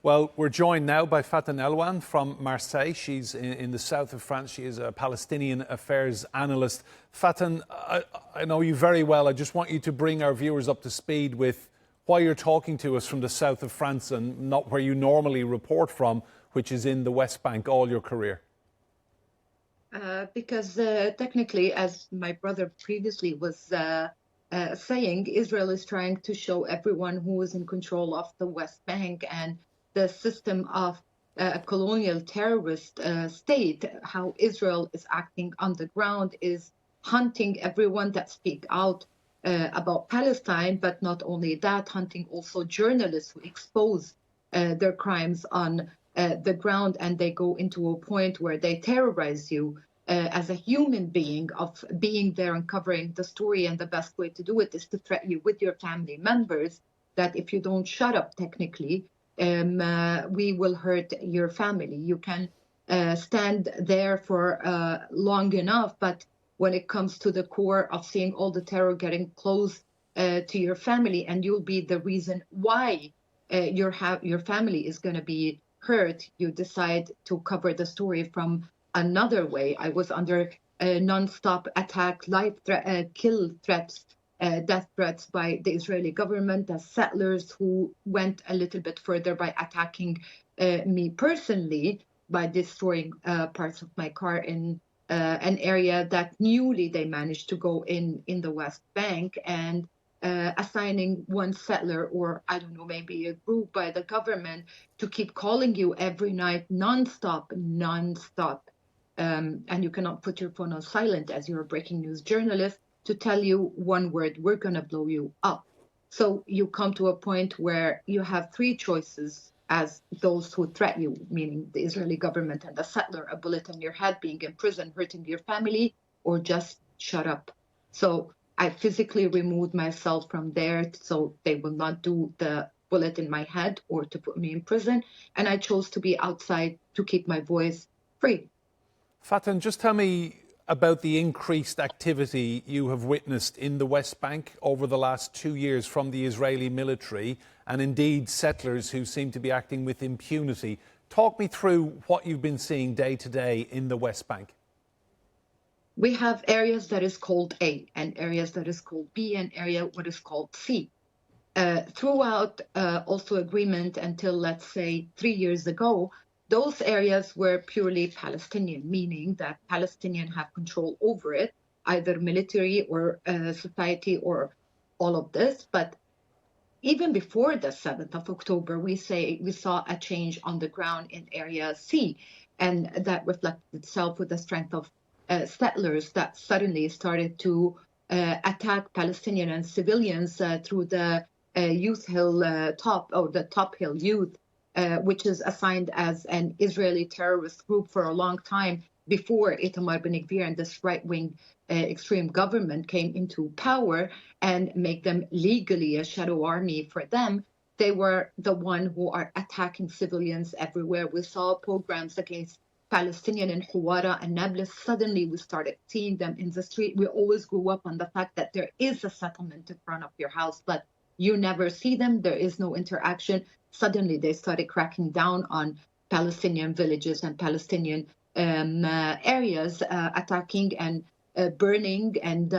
Well, we're joined now by Faten Elwan from Marseille. She's in the south of France. She is a Palestinian affairs analyst. Faten, I know you very well. I just want you to bring our viewers up to speed with why you're talking to us from the south of France and not where you normally report from, which is in the West Bank all your career. Because technically, as my brother previously was saying, Israel is trying to show everyone who is in control of the West Bank and the system of a colonial terrorist state, how Israel is acting on the ground, is hunting everyone that speak out about Palestine, but not only that, hunting also journalists who expose their crimes on the ground, and they go into a point where they terrorize you as a human being of being there and covering the story. And the best way to do it is to threaten you with your family members that if you don't shut up technically, we will hurt your family. You can stand there for long enough, but when it comes to the core of seeing all the terror getting close to your family, and you'll be the reason why your family is going to be hurt, you decide to cover the story from another way. I was under non-stop attack, kill threats, death threats by the Israeli government as settlers who went a little bit further by attacking me personally by destroying parts of my car in an area that newly they managed to go in the West Bank, and assigning one settler, or I don't know, maybe a group by the government to keep calling you every night non-stop. And you cannot put your phone on silent as you're a breaking news journalist to tell you one word: we're going to blow you up. So you come to a point where you have three choices as those who threaten you, meaning the Israeli government and the settler: a bullet in your head, being in prison, hurting your family, or just shut up. So I physically removed myself from there so they will not do the bullet in my head or to put me in prison. And I chose to be outside to keep my voice free. Faten, just tell me about the increased activity you have witnessed in the West Bank over the last 2 years from the Israeli military and indeed settlers who seem to be acting with impunity. Talk me through what you've been seeing day to day in the West Bank. We have areas that is called A and areas that is called B and area what is called C. Throughout also agreement until, let's say, 3 years ago, those areas were purely Palestinian, meaning that Palestinians have control over it, either military or society or all of this. But even before the 7th of October, we saw a change on the ground in area C, and that reflected itself with the strength of settlers that suddenly started to attack Palestinian and civilians through the Youth Hill the Top Hill Youth, which is assigned as an Israeli terrorist group for a long time before Itamar Ben-Gvir and this right-wing extreme government came into power and make them legally a shadow army for them. They were the one who are attacking civilians everywhere. We saw programs against Palestinian in Huwara and Nablus. Suddenly we started seeing them in the street. We always grew up on the fact that there is a settlement in front of your house, but you never see them. There is no interaction. Suddenly they started cracking down on Palestinian villages and Palestinian areas, attacking and burning and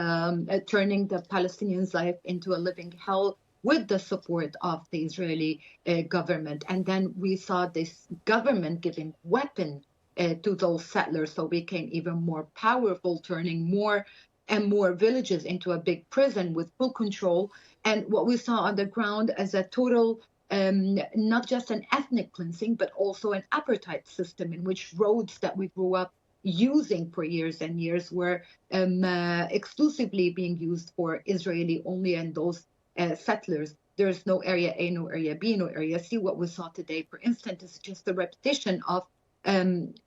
turning the Palestinians' life into a living hell with the support of the Israeli government. And then we saw this government giving weapons to those settlers, so became even more powerful, turning more and more villages into a big prison with full control. And what we saw on the ground as a total, not just an ethnic cleansing, but also an apartheid system in which roads that we grew up using for years and years were exclusively being used for Israeli only and those settlers. There's no area A, no area B, no area C. What we saw today, for instance, is just a repetition of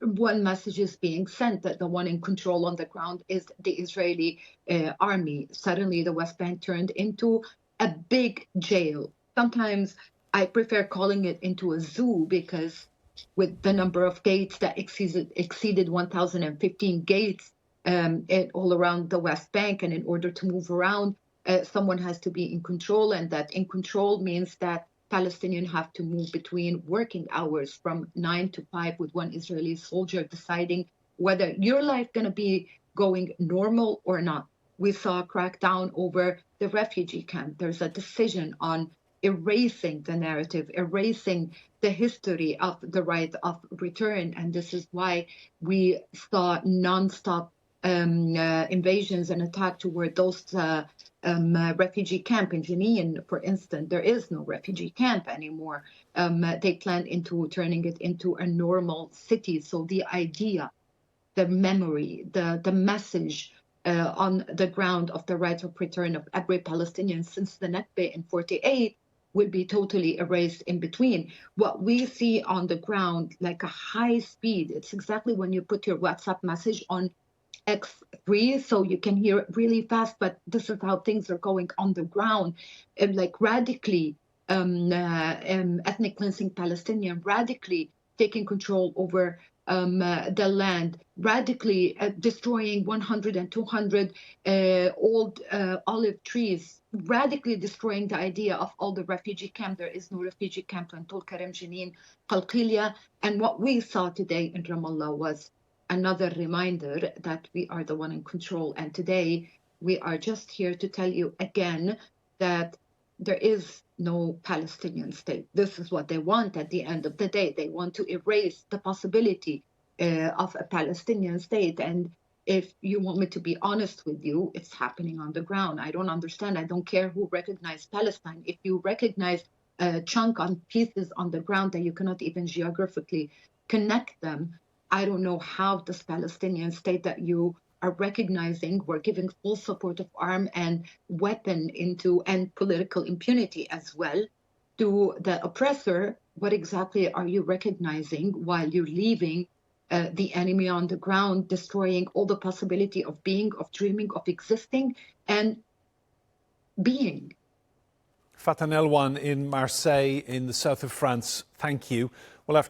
one message is being sent, that the one in control on the ground is the Israeli army. Suddenly the West Bank turned into a big jail. Sometimes I prefer calling it into a zoo, because with the number of gates that exceeded 1,015 gates all around the West Bank, and in order to move around, someone has to be in control, and that in control means that Palestinians have to move between working hours from 9 to 5 with one Israeli soldier deciding whether your life going to be going normal or not. We saw a crackdown over the refugee camp. There's a decision on erasing the narrative, erasing the history of the right of return. And this is why we saw nonstop invasions and attack toward those refugee camp in Jenin, for instance. There is no refugee camp anymore. They plan into turning it into a normal city. So the idea, the memory, the message on the ground of the right of return of every Palestinian since the Nakba in 48 will be totally erased in between. What we see on the ground, like a high speed, it's exactly when you put your WhatsApp message on X3, so you can hear it really fast, but this is how things are going on the ground, like radically ethnic cleansing Palestinian, radically taking control over the land, radically destroying 100 and 200 old olive trees, radically destroying the idea of all the refugee camp. There is no refugee camp in Tul Karim, Jenin, Qalqilia. And what we saw today in Ramallah was another reminder that we are the one in control. And today we are just here to tell you again that there is no Palestinian state. This is what they want at the end of the day. They want to erase the possibility of a Palestinian state. And if you want me to be honest with you, it's happening on the ground. I don't understand. I don't care who recognizes Palestine. If you recognize a chunk on pieces on the ground that you cannot even geographically connect them, I don't know how this Palestinian state that you are recognizing, we're giving full support of arm and weapon into, and political impunity as well, to the oppressor. What exactly are you recognizing while you're leaving the enemy on the ground, destroying all the possibility of being, of dreaming, of existing and being? Faten Elwan in Marseille, in the south of France, thank you. Well, after